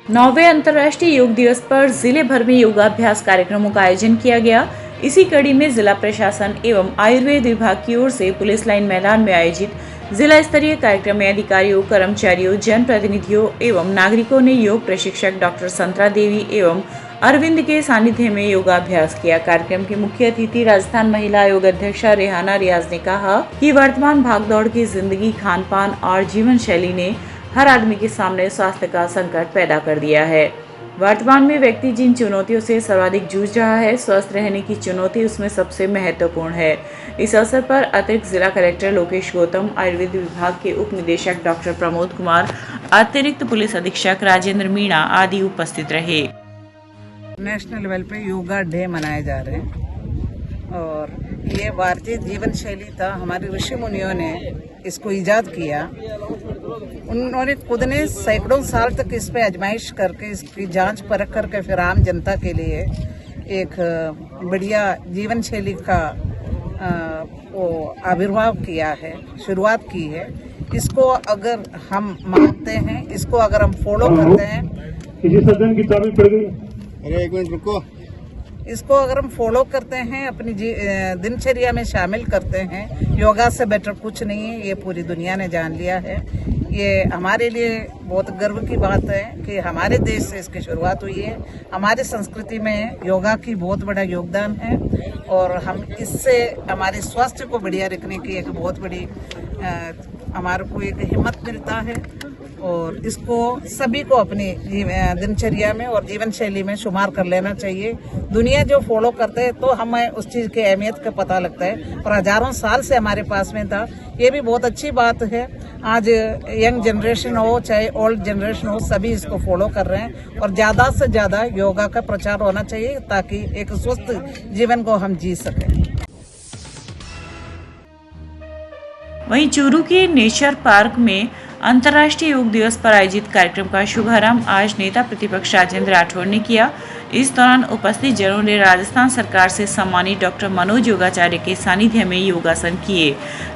9वें अंतर्राष्ट्रीय योग दिवस पर जिले भर में योगाभ्यास कार्यक्रमों का आयोजन किया गया। इसी कड़ी में जिला प्रशासन एवं आयुर्वेद विभाग की ओर से पुलिस लाइन मैदान में आयोजित जिला स्तरीय कार्यक्रम में अधिकारियों, कर्मचारियों, जनप्रतिनिधियों एवं नागरिकों ने योग प्रशिक्षक डॉक्टर संतरा देवी एवं अरविंद के सानिध्य में योगाभ्यास किया। कार्यक्रम के मुख्य अतिथि राजस्थान महिला आयोग अध्यक्षा रेहाना रियाज ने कहा कि वर्तमान भागदौड़ की जिंदगी, खान पान और जीवन शैली ने हर आदमी के सामने स्वास्थ्य का संकट पैदा कर दिया है। वर्तमान में व्यक्ति जिन चुनौतियों से सर्वाधिक जूझ रहा है, स्वस्थ रहने की चुनौती उसमें सबसे महत्वपूर्ण है। इस अवसर पर अतिरिक्त जिला कलेक्टर लोकेश गौतम, आयुर्वेद विभाग के उप निदेशक डॉक्टर प्रमोद कुमार, अतिरिक्त पुलिस अधीक्षक राजेंद्र मीणा आदि उपस्थित रहे। नेशनल लेवल पे योगा डे मनाए जा रहे हैं और ये भारतीय जीवन शैली था। हमारे ऋषि मुनियों ने इसको इजाद किया। उन्होंने खुद ने सैकड़ों साल तक इस पे आजमाइश करके, इसकी जांच परख करके फिर आम जनता के लिए एक बढ़िया जीवन शैली का वो आविर्भाव किया है, शुरुआत की है। इसको अगर हम मानते हैं, इसको अगर हम फॉलो करते हैं, किसी सज्जन की चाबी पड़ गई। अरे एक मिनट रुको। इसको अगर हम फॉलो करते हैं, अपनी दिनचर्या में शामिल करते हैं, योगा से बेटर कुछ नहीं है। ये पूरी दुनिया ने जान लिया है। ये हमारे लिए बहुत गर्व की बात है कि हमारे देश से इसकी शुरुआत हुई है। हमारी संस्कृति में योगा की बहुत बड़ा योगदान है और हम इससे हमारे स्वास्थ्य को बढ़िया रखने की एक बहुत बड़ी हमारे को एक हिम्मत मिलता है और इसको सभी को अपनी दिनचर्या में और जीवन शैली में शुमार कर लेना चाहिए। दुनिया जो फॉलो करते हैं तो हमें उस चीज़ की अहमियत का पता लगता है और हजारों साल से हमारे पास में था। ये भी बहुत अच्छी बात है। आज यंग जनरेशन हो चाहे ओल्ड जनरेशन हो, सभी इसको फॉलो कर रहे हैं और ज़्यादा से ज़्यादा योगा का प्रचार होना चाहिए ताकि एक स्वस्थ जीवन को हम जी सकें। वहीं चूरू के नेचर पार्क में अंतर्राष्ट्रीय योग दिवस पर आयोजित कार्यक्रम का शुभारंभ आज नेता प्रतिपक्ष राजेंद्र राठौड़ ने किया। इस दौरान उपस्थित जनों ने राजस्थान सरकार से सम्मानित डॉक्टर मनोज योगाचार्य के सानिध्य में योगासन किए।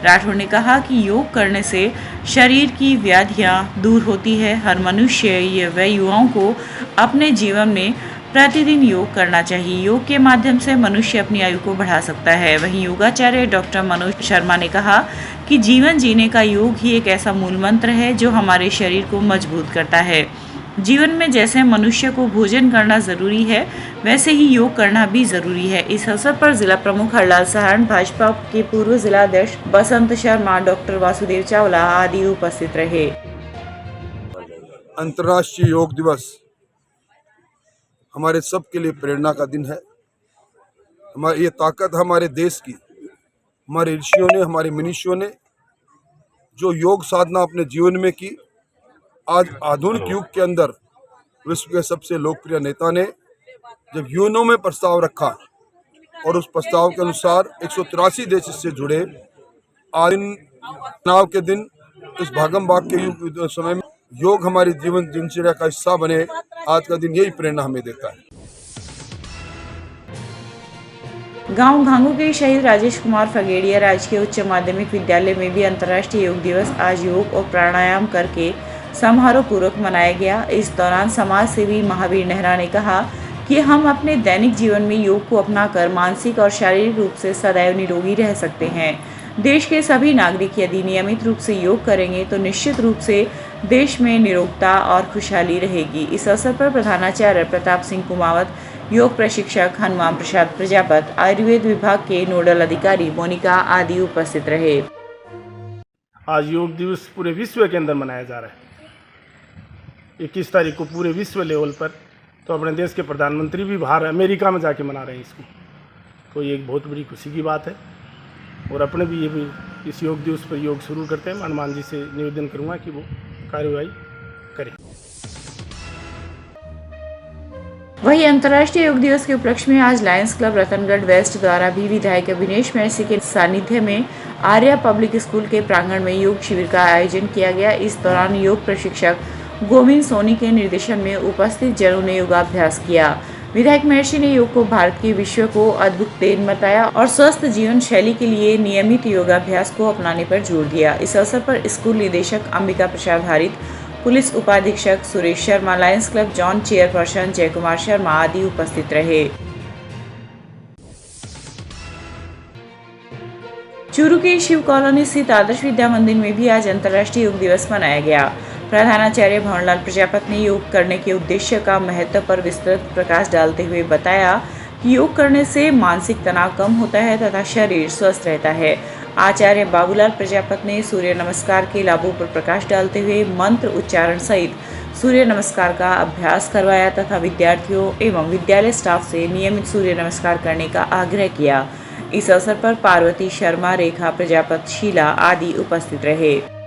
राठौड़ ने कहा कि योग करने से शरीर की व्याधियां दूर होती है। हर मनुष्य व युवाओं को अपने जीवन में प्रतिदिन योग करना चाहिए। योग के माध्यम से मनुष्य अपनी आयु को बढ़ा सकता है। वहीं योगाचार्य डॉक्टर मनोज शर्मा ने कहा कि जीवन जीने का योग ही एक ऐसा मूल मंत्र है जो हमारे शरीर को मजबूत करता है। जीवन में जैसे मनुष्य को भोजन करना जरूरी है, वैसे ही योग करना भी जरूरी है। इस अवसर पर जिला प्रमुख हरलाल सहारण, भाजपा के पूर्व जिला अध्यक्ष बसंत शर्मा, डॉक्टर वासुदेव चावला आदि उपस्थित रहे। अंतर्राष्ट्रीय योग दिवस हमारे सब के लिए प्रेरणा का दिन है। हमारी ये ताकत हमारे देश की, हमारे ऋषियों ने, हमारे मनीषियों ने जो योग साधना अपने जीवन में की, आज आधुनिक युग के अंदर विश्व के सबसे लोकप्रिय नेता ने जब यूएनओ में प्रस्ताव रखा और उस प्रस्ताव के अनुसार 183 देश इससे जुड़े, आज चुनाव के दिन इस भागम भाग के युग समय में योग हमारी जीवन दिनचर्या का हिस्सा बने, आज का दिन यही प्रेरणा हमें देता है। गांव घांगू के शहीद राजेश कुमार फगेड़िया राजकीय उच्च माध्यमिक विद्यालय में भी अंतर्राष्ट्रीय योग दिवस आज योग और प्राणायाम करके समारोह पूर्वक मनाया गया। इस दौरान समाज सेवी महावीर नेहरा ने कहा कि हम अपने दैनिक जीवन में योग को अपनाकर मानसिक और शारीरिक रूप से सदैव निरोगी रह सकते हैं। देश के सभी नागरिक यदि नियमित रूप से योग करेंगे तो निश्चित रूप से देश में निरोगता और खुशहाली रहेगी। इस अवसर पर प्रधानाचार्य प्रताप सिंह कुमावत, योग प्रशिक्षक हनुमान प्रसाद प्रजापत, आयुर्वेद विभाग के नोडल अधिकारी मोनिका आदि उपस्थित रहे। आज योग दिवस पूरे विश्व के अंदर मनाया जा रहा है। 21 तारीख को पूरे विश्व लेवल पर, तो अपने देश के प्रधानमंत्री भी बाहर अमेरिका में जाके मना रहे हैं इसको, तो ये एक बहुत बड़ी खुशी की बात है। और अपने भी ये भी इस योग दिवस पर योग शुरू करते हैं। हनुमान जी से निवेदन करूँगा कि वो कार्यवाही करें। वहीं अंतर्राष्ट्रीय योग दिवस के उपलक्ष्य में आज लायंस क्लब रतनगढ़ वेस्ट द्वारा भी विधायक अभिनेश महर्षि के सानिध्य में आर्या पब्लिक स्कूल के प्रांगण में योग शिविर का आयोजन किया गया। इस दौरान योग प्रशिक्षक गोविंद सोनी के निर्देशन में उपस्थित जनों ने योगाभ्यास किया। विधायक महर्षि ने योग को भारत के विश्व को अद्भुत देन बताया और स्वस्थ जीवन शैली के लिए नियमित योगाभ्यास को अपनाने पर जोर दिया। इस अवसर पर स्कूल निदेशक अंबिका प्रसाद हारित, पुलिस उपाधीक्षक Suresh Sharma, Lions club John chairperson जय कुमार शर्मा आदि उपस्थित रहे। चूरू के शिव कॉलोनी स्थित आदर्श विद्या मंदिर में भी आज अंतर्राष्ट्रीय योग दिवस मनाया गया। प्रधानाचार्य भंवरलाल प्रजापति ने योग करने के उद्देश्य का महत्व पर विस्तृत प्रकाश डालते हुए बताया कि योग करने से मानसिक तनाव कम होता है तथा शरीर स्वस्थ रहता है। आचार्य बाबूलाल प्रजापति ने सूर्य नमस्कार के लाभों पर प्रकाश डालते हुए मंत्र उच्चारण सहित सूर्य नमस्कार का अभ्यास करवाया तथा विद्यार्थियों एवं विद्यालय स्टाफ से नियमित सूर्य नमस्कार करने का आग्रह किया। इस अवसर पर पार्वती शर्मा, रेखा प्रजापति, शीला आदि उपस्थित रहे।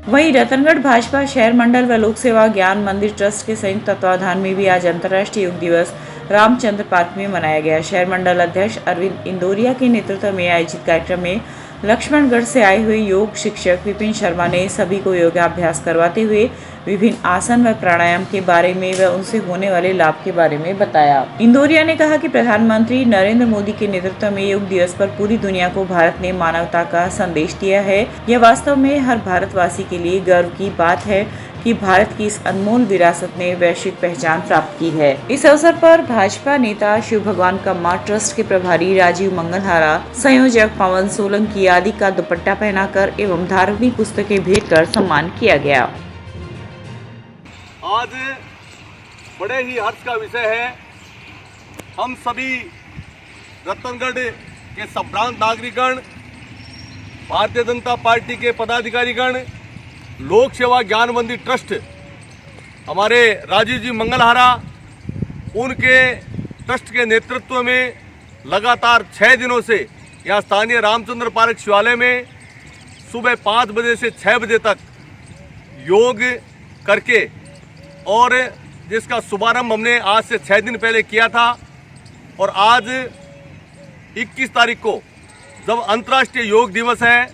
वहीं रतनगढ़ भाजपा शहर मंडल व लोक सेवा ज्ञान मंदिर ट्रस्ट के संयुक्त तत्वाधान में भी आज अंतर्राष्ट्रीय योग दिवस रामचंद्र पार्क में मनाया गया। शहर मंडल अध्यक्ष अरविंद इंदोरिया के नेतृत्व में आयोजित कार्यक्रम में लक्ष्मणगढ़ से आए हुए योग शिक्षक विपिन शर्मा ने सभी को योगाभ्यास करवाते हुए विभिन्न आसन व प्राणायाम के बारे में व उनसे होने वाले लाभ के बारे में बताया। इंदोरिया ने कहा कि प्रधानमंत्री नरेंद्र मोदी के नेतृत्व में योग दिवस पर पूरी दुनिया को भारत ने मानवता का संदेश दिया है। यह वास्तव में हर भारतवासी के लिए गर्व की बात है कि भारत की इस अनमोल विरासत ने वैश्विक पहचान प्राप्त की है। इस अवसर पर भाजपा नेता शिव भगवान कम्मा, ट्रस्ट के प्रभारी राजीव मंगलहारा, संयोजक पवन सोलंकी आदि का दुपट्टा पहनाकर एवं धार्मिक पुस्तकें भेंट कर सम्मान किया गया। आज बड़े ही हर्ष का विषय है। हम सभी रतनगढ़ के संभ्रांत नागरिकगण, भारतीय जनता पार्टी के पदाधिकारीगण, लोक सेवा ज्ञान मंदिर ट्रस्ट, हमारे राजीव जी मंगलहारा, उनके ट्रस्ट के नेतृत्व में लगातार 6 दिनों से यहाँ स्थानीय रामचंद्र पार्क शिवालय में सुबह 5 बजे से 6 बजे तक योग करके, और जिसका शुभारंभ हमने आज से 6 दिन पहले किया था, और आज 21 तारीख को जब अंतर्राष्ट्रीय योग दिवस है,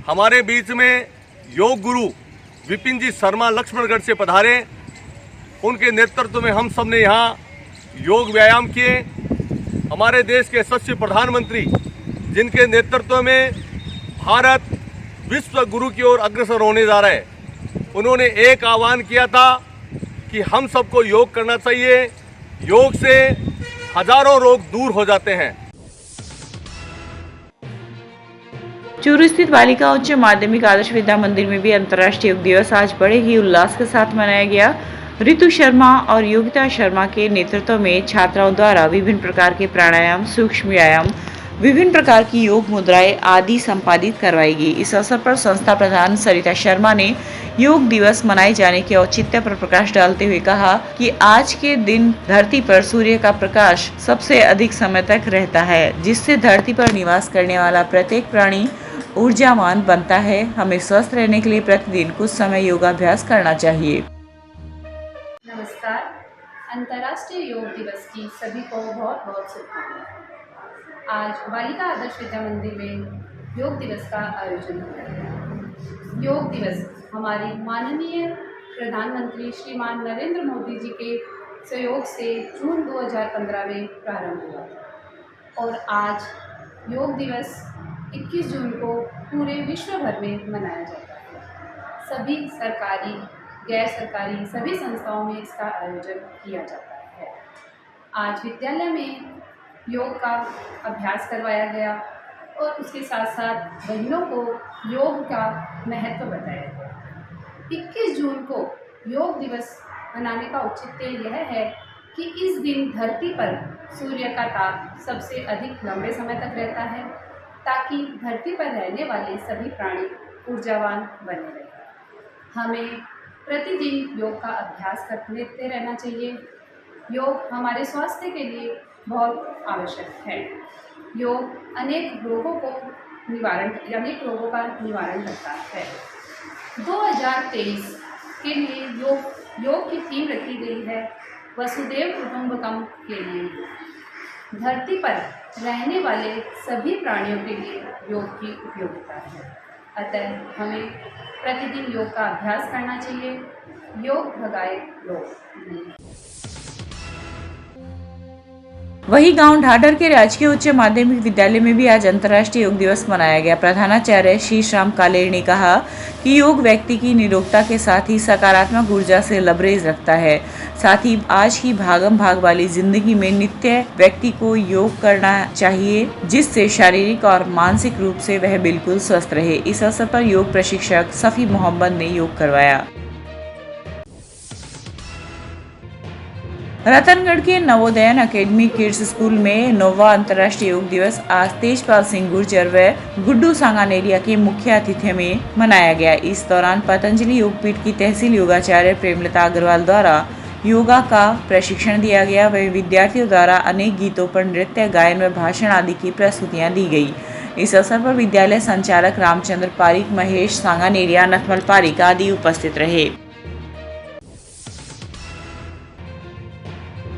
हमारे बीच में योग गुरु विपिन जी शर्मा लक्ष्मणगढ़ से पधारे। उनके नेतृत्व में हम सब ने यहाँ योग व्यायाम किए। हमारे देश के यशस्वी प्रधानमंत्री, जिनके नेतृत्व में भारत विश्व गुरु की ओर अग्रसर होने जा रहा है, उन्होंने एक आह्वान किया था कि हम सबको योग करना चाहिए। योग से हजारों रोग दूर हो जाते हैं। चूरू स्थित बालिका उच्च माध्यमिक आदर्श विद्या मंदिर में भी अंतर्राष्ट्रीय योग दिवस आज बड़े ही उल्लास के साथ मनाया गया। ऋतु शर्मा और योगिता शर्मा के नेतृत्व में छात्राओं द्वारा विभिन्न प्रकार के प्राणायाम, सूक्ष्म व्यायाम, विभिन्न प्रकार की योग मुद्राएं आदि संपादित करवाई गई। इस अवसर पर संस्था प्रधान सरिता शर्मा ने योग दिवस मनाए जाने के औचित्य पर प्रकाश डालते हुए कहा कि आज के दिन धरती पर सूर्य का प्रकाश सबसे अधिक समय तक रहता है, जिससे धरती पर निवास करने वाला प्रत्येक प्राणी ऊर्जावान बनता है। हमें स्वस्थ रहने के लिए प्रतिदिन कुछ समय योगाभ्यास करना चाहिए। नमस्कार, अंतर्राष्ट्रीय योग दिवस की सभी को बहुत बहुत शुभकामनाएं। आज बालिका आदर्श विद्या मंदिर में योग दिवस का आयोजन हुआ है। योग दिवस हमारे माननीय प्रधानमंत्री श्रीमान नरेंद्र मोदी जी के सहयोग से जून 2015 में प्रारंभ हुआ और आज योग दिवस 21 जून को पूरे विश्व भर में मनाया जाता है। सभी सरकारी, गैर सरकारी सभी संस्थाओं में इसका आयोजन किया जाता है। आज विद्यालय में योग का अभ्यास करवाया गया और उसके साथ साथ बहनों को योग का महत्व बताया गया। 21 जून को योग दिवस मनाने का औचित्य यह है कि इस दिन धरती पर सूर्य का ताप सबसे अधिक लंबे समय तक रहता है, ताकि धरती पर रहने वाले सभी प्राणी ऊर्जावान बने रहें। हमें प्रतिदिन योग का अभ्यास करते रहना चाहिए। योग हमारे स्वास्थ्य के लिए बहुत आवश्यक है। योग अनेक रोगों का निवारण करता है। 2023 के लिए योग की थीम रखी गई है वसुदेव कुटुंबकम के लिए। धरती पर रहने वाले सभी प्राणियों के लिए योग की उपयोगिता है। अतः हमें प्रतिदिन योग का अभ्यास करना चाहिए। योग भगाए रोग। वहीं गांव ढाडर के राजकीय उच्च माध्यमिक विद्यालय में भी आज अंतर्राष्ट्रीय योग दिवस मनाया गया। प्रधानाचार्य श्री श्याम कालेर ने कहा कि योग व्यक्ति की निरोगता के साथ ही सकारात्मक ऊर्जा से लबरेज रखता है। साथ ही आज की भागम भाग वाली जिंदगी में नित्य व्यक्ति को योग करना चाहिए, जिससे शारीरिक और मानसिक रूप से वह बिल्कुल स्वस्थ रहे। इस अवसर पर योग प्रशिक्षक सफी मोहम्मद ने योग करवाया। रतनगढ़ के नवोदयन अकेडमी किड्स स्कूल में 9वां अंतर्राष्ट्रीय योग दिवस आज तेजपाल सिंह गुर्जर व गुड्डू सांगानेरिया के मुख्य आतिथ्य में मनाया गया। इस दौरान पतंजलि योगपीठ की तहसील योगाचार्य प्रेमलता अग्रवाल द्वारा योगा का प्रशिक्षण दिया गया। वहीं विद्यार्थियों द्वारा अनेक गीतों पर नृत्य, गायन व भाषण आदि की प्रस्तुतियां दी गई। इस अवसर पर विद्यालय संचालक रामचंद्र पारिक, महेश सांगानेरिया, नथमल पारिक आदि उपस्थित रहे।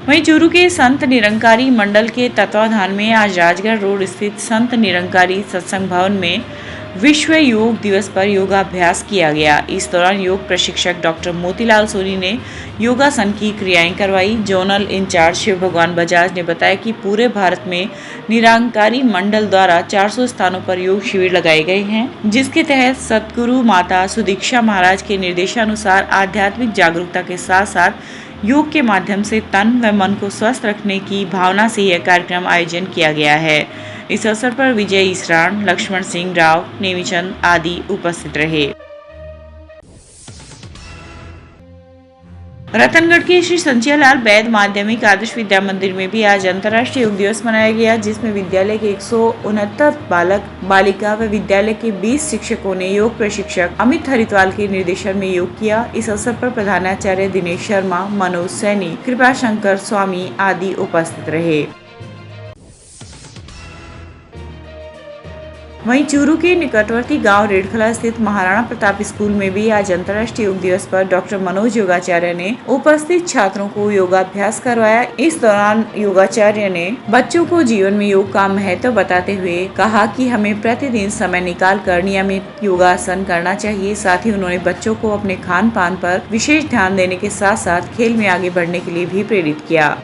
वहीं चूरू के संत निरंकारी मंडल के तत्वाधान में आज राजगढ़ रोड स्थित संत निरंकारी सत्संग भवन में विश्व योग दिवस पर योगाभ्यास किया गया। इस दौरान योग प्रशिक्षक डॉक्टर मोतीलाल सोनी ने योगासन की क्रियाएं करवाई। जोनल इंचार्ज शिव भगवान बजाज ने बताया कि पूरे भारत में निरंकारी मंडल द्वारा 400 स्थानों पर योग शिविर लगाए गए हैं, जिसके तहत सतगुरु माता सुदीक्षा महाराज के निर्देशानुसार आध्यात्मिक जागरूकता के साथ साथ योग के माध्यम से तन व मन को स्वस्थ रखने की भावना से यह कार्यक्रम आयोजन किया गया है। इस अवसर पर विजय इसरान, लक्ष्मण सिंह राव, नेमीचंद आदि उपस्थित रहे। रतनगढ़ के श्री संचियालाल बैद माध्यमिक आदर्श विद्या मंदिर में भी आज अंतर्राष्ट्रीय योग दिवस मनाया गया, जिसमें विद्यालय के 169 बालक बालिका व विद्यालय के 20 शिक्षकों ने योग प्रशिक्षक अमित हरिद्वाल के निर्देशन में योग किया। इस अवसर पर प्रधानाचार्य दिनेश शर्मा, मनोज सैनी, कृपा शंकर स्वामी आदि उपस्थित रहे। वहीं चूरू के निकटवर्ती गांव रेडखला स्थित महाराणा प्रताप स्कूल में भी आज अंतर्राष्ट्रीय योग दिवस पर डॉक्टर मनोज योगाचार्य ने उपस्थित छात्रों को योगाभ्यास करवाया। इस दौरान योगाचार्य ने बच्चों को जीवन में योग का महत्व बताते हुए कहा कि हमें प्रतिदिन समय निकाल कर नियमित योगासन करना चाहिए। साथ ही उन्होंने बच्चों को अपने खान पान पर विशेष ध्यान देने के साथ साथ खेल में आगे बढ़ने के लिए भी प्रेरित किया।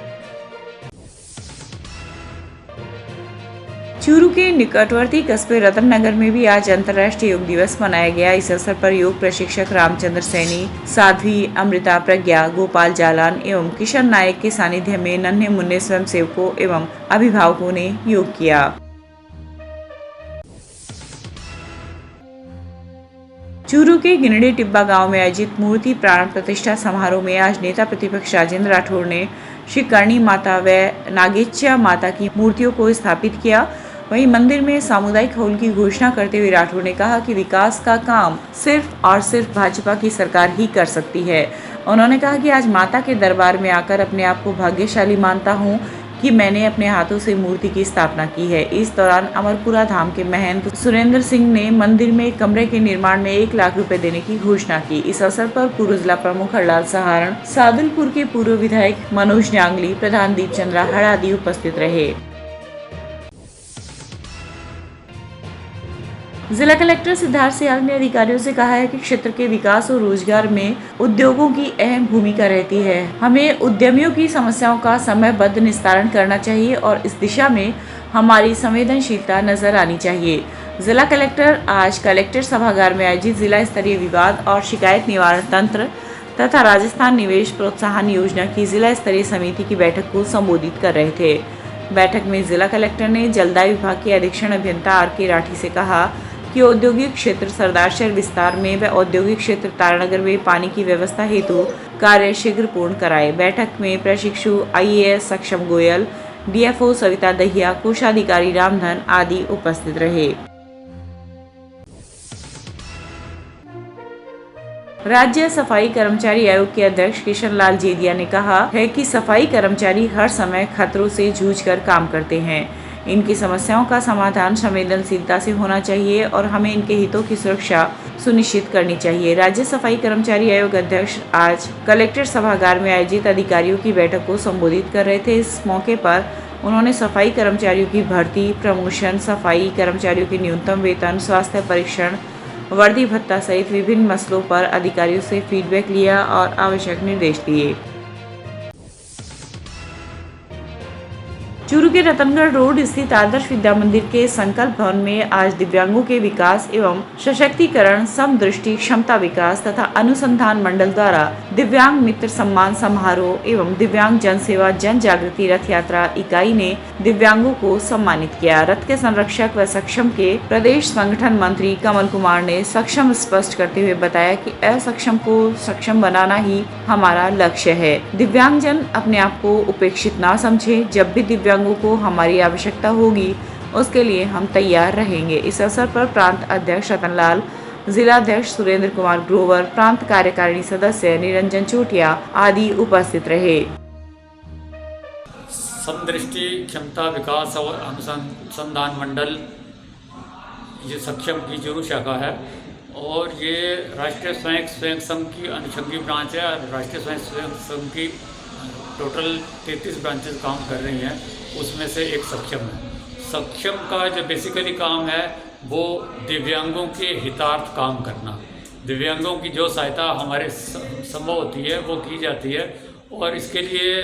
चूरू के निकटवर्ती कस्बे रतननगर में भी आज अंतर्राष्ट्रीय योग दिवस मनाया गया। इस अवसर पर योग प्रशिक्षक रामचंद्र सैनी, साध्वी अमृता प्रज्ञा, गोपाल जालान एवं किशन नायक के सानिध्य में नन्हे मुन्ने स्वयंसेवकों एवं अभिभावकों ने योग किया। चूरू के गिनडी टिब्बा गांव में आयोजित मूर्ति प्राण प्रतिष्ठा समारोह में आज नेता प्रतिपक्ष राजेंद्र राठौड़ ने श्री करणी माता व नागेच्या माता की मूर्तियों को स्थापित किया। वहीं मंदिर में सामुदायिक हॉल की घोषणा करते हुए राठौड़ ने कहा कि विकास का काम सिर्फ और सिर्फ भाजपा की सरकार ही कर सकती है। उन्होंने कहा कि आज माता के दरबार में आकर अपने आप को भाग्यशाली मानता हूं कि मैंने अपने हाथों से मूर्ति की स्थापना की है। इस दौरान अमरपुरा धाम के महंत सुरेंद्र सिंह ने मंदिर में कमरे के निर्माण में 1 लाख रुपए देने की घोषणा की। इस अवसर पर पूर्व जिला प्रमुख हरलाल सहारण, सादुलपुर के पूर्व विधायक मनोज न्यांगली, प्रधान दीप चंद्रा हड़ आदि उपस्थित रहे। जिला कलेक्टर सिद्धार्थ सियाल ने अधिकारियों से कहा है कि क्षेत्र के विकास और रोजगार में उद्योगों की अहम भूमिका रहती है। हमें उद्यमियों की समस्याओं का समयबद्ध निस्तारण करना चाहिए और इस दिशा में हमारी संवेदनशीलता नजर आनी चाहिए। जिला कलेक्टर आज कलेक्टर सभागार में आयोजित जिला स्तरीय विवाद और शिकायत निवारण तंत्र तथा राजस्थान निवेश प्रोत्साहन योजना की जिला स्तरीय समिति की बैठक को संबोधित कर रहे थे। बैठक में जिला कलेक्टर ने जलदाय विभाग के अधीक्षण अभियंता R.K. राठी से कहा कि औद्योगिक क्षेत्र सरदारशहर विस्तार में व औद्योगिक क्षेत्र तारानगर में पानी की व्यवस्था हेतु कार्य शीघ्र पूर्ण कराए। बैठक में प्रशिक्षु IAS सक्षम गोयल, DFO सविता दहिया, कोषाधिकारी रामधन आदि उपस्थित रहे। राज्य सफाई कर्मचारी आयोग के अध्यक्ष किशन लाल जेदिया ने कहा है कि सफाई कर्मचारी हर समय खतरों से जूझकर काम करते हैं। इनकी समस्याओं का समाधान संवेदनशीलता से होना चाहिए और हमें इनके हितों की सुरक्षा सुनिश्चित करनी चाहिए। राज्य सफाई कर्मचारी आयोग अध्यक्ष आज कलेक्टर सभागार में आयोजित अधिकारियों की बैठक को संबोधित कर रहे थे। इस मौके पर उन्होंने सफाई कर्मचारियों की भर्ती, प्रमोशन, सफाई कर्मचारियों की न्यूनतम वेतन, स्वास्थ्य परीक्षण, वर्दी भत्ता सहित विभिन्न मसलों पर अधिकारियों से फीडबैक लिया और आवश्यक निर्देश दिए। चूरू के रतनगढ़ रोड स्थित आदर्श विद्या मंदिर के संकल्प भवन में आज दिव्यांगों के विकास एवं सशक्तिकरण, समदृष्टि, क्षमता विकास तथा अनुसंधान मंडल द्वारा दिव्यांग मित्र सम्मान समारोह एवं दिव्यांग जन सेवा जन जागृति रथ यात्रा इकाई ने दिव्यांगों को सम्मानित किया। रथ के संरक्षक व सक्षम के प्रदेश संगठन मंत्री कमल कुमार ने सक्षम स्पष्ट करते हुए बताया कि असक्षम को सक्षम बनाना ही हमारा लक्ष्य है। दिव्यांग जन अपने आप को उपेक्षित ना समझे। जब भी दिव्यांगों को हमारी आवश्यकता होगी उसके लिए हम तैयार रहेंगे। इस अवसर पर प्रांत अध्यक्ष रतनलाल, जिलाध्यक्ष सुरेंद्र कुमार ग्रोवर, प्रांत कार्यकारिणी सदस्य निरंजन चोटिया आदि उपस्थित रहे। समदृष्टि, क्षमता विकास और अनुसंधान मंडल ये सक्षम की चूरू शाखा है और ये राष्ट्रीय स्वयं संघ की अनुषंगी ब्रांच है। राष्ट्रीय स्वयं संघ की टोटल 33 ब्रांचेस काम कर रही हैं, उसमें से एक सक्षम है। सक्षम का जो बेसिकली काम है वो दिव्यांगों के हितार्थ काम करना। दिव्यांगों की जो सहायता हमारे संभव होती है वो की जाती है और इसके लिए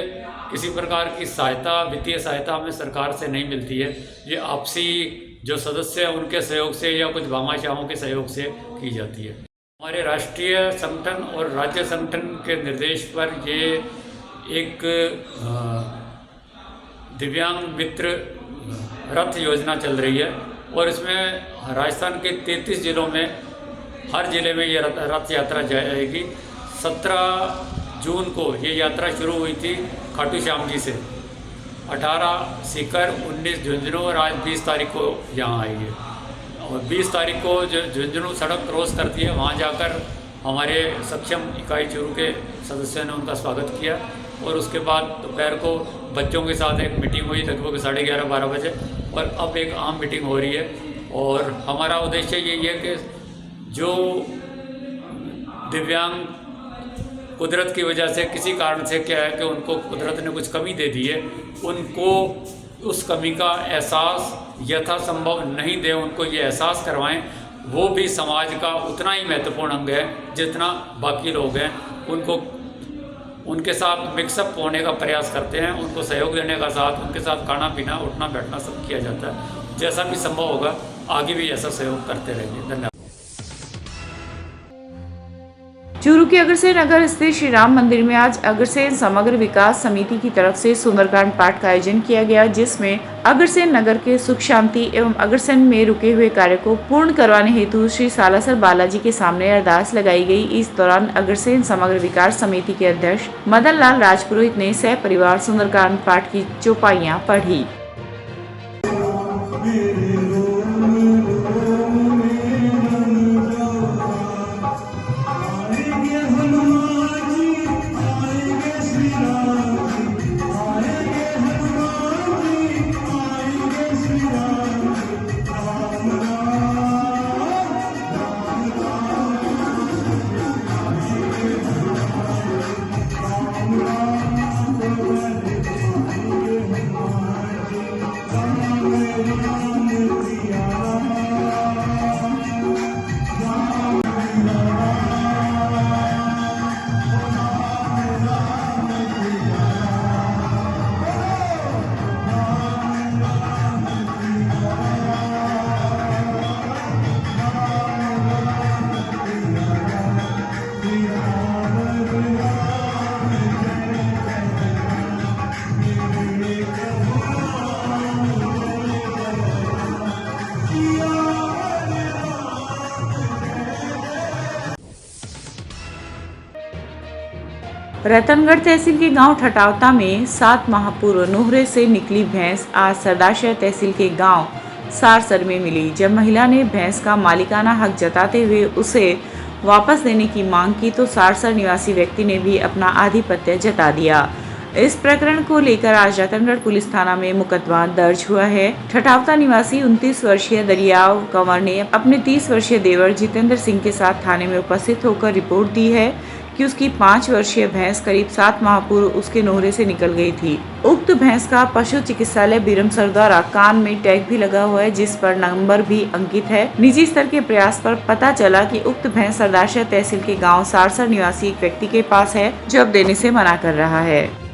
किसी प्रकार की सहायता, वित्तीय सहायता हमें सरकार से नहीं मिलती है। ये आपसी जो सदस्य हैं उनके सहयोग से या कुछ भामाशाहों के सहयोग से की जाती है। हमारे राष्ट्रीय संगठन और राज्य संगठन के निर्देश पर ये एक दिव्यांग मित्र रथ योजना चल रही है और इसमें राजस्थान के 33 जिलों में हर जिले में ये रथ यात्रा जाएगी। 17 जून को ये यात्रा शुरू हुई थी खाटू श्याम जी से, 18 सीकर, 19 झुंझुनू और आज 20 तारीख को यहाँ आई है। और 20 तारीख को जो झुंझुनू सड़क क्रॉस करती है वहाँ जाकर हमारे सक्षम इकाई चूरू के सदस्यों ने उनका स्वागत किया और उसके बाद दोपहर को बच्चों के साथ एक मीटिंग हुई लगभग 11:30-12 बजे और अब एक आम मीटिंग हो रही है। और हमारा उद्देश्य यही है कि जो दिव्यांग कुदरत की वजह से किसी कारण से क्या है कि उनको कुदरत ने कुछ कमी दे दी है, उनको उस कमी का एहसास यथासंभव नहीं दे, उनको ये एहसास करवाएं वो भी समाज का उतना ही महत्वपूर्ण अंग है जितना बाकी लोग हैं। उनको उनके साथ मिक्सअप होने का प्रयास करते हैं, उनको सहयोग देने का साथ, उनके साथ खाना पीना, उठना बैठना सब किया जाता है। जैसा भी संभव होगा आगे भी ऐसा सहयोग करते रहेंगे। धन्यवाद। चूरू के अग्रसेन नगर स्थित श्री राम मंदिर में आज अग्रसेन समग्र विकास समिति की तरफ से सुंदरकांड पाठ का आयोजन किया गया, जिसमें अग्रसेन नगर के सुख शांति एवं अग्रसेन में रुके हुए कार्य को पूर्ण करवाने हेतु श्री सालासर बालाजी के सामने अरदास लगाई गई। इस दौरान अग्रसेन समग्र विकास समिति के अध्यक्ष मदन लाल राजपुरोहित ने सह परिवार सुंदरकांड पाठ की चौपाइयाँ पढ़ी। रतनगढ़ तहसील के गांव ठटावता में 7 माह पूर्व नोहरे से निकली भैंस आज सरदाशहर तहसील के गांव सारसर में मिली। जब महिला ने भैंस का मालिकाना हक जताते हुए उसे वापस देने की मांग की तो सारसर निवासी व्यक्ति ने भी अपना आधिपत्य जता दिया। इस प्रकरण को लेकर आज रतनगढ़ पुलिस थाना में मुकदमा दर्ज हुआ है। ठटावता निवासी 29 वर्षीय दरियाव कंवर ने अपने 30 वर्षीय देवर जितेंद्र सिंह के साथ थाने में उपस्थित होकर रिपोर्ट दी है कि उसकी 5 वर्षीय भैंस करीब 7 माह पूर्व उसके नोहरे से निकल गई थी। उक्त भैंस का पशु चिकित्सालय बीरमसर द्वारा कान में टैग भी लगा हुआ है, जिस पर नंबर भी अंकित है। निजी स्तर के प्रयास पर पता चला कि उक्त भैंस सरदाशहर तहसील के गांव सारसर निवासी एक व्यक्ति के पास है, जो अब देने से मना कर रहा है।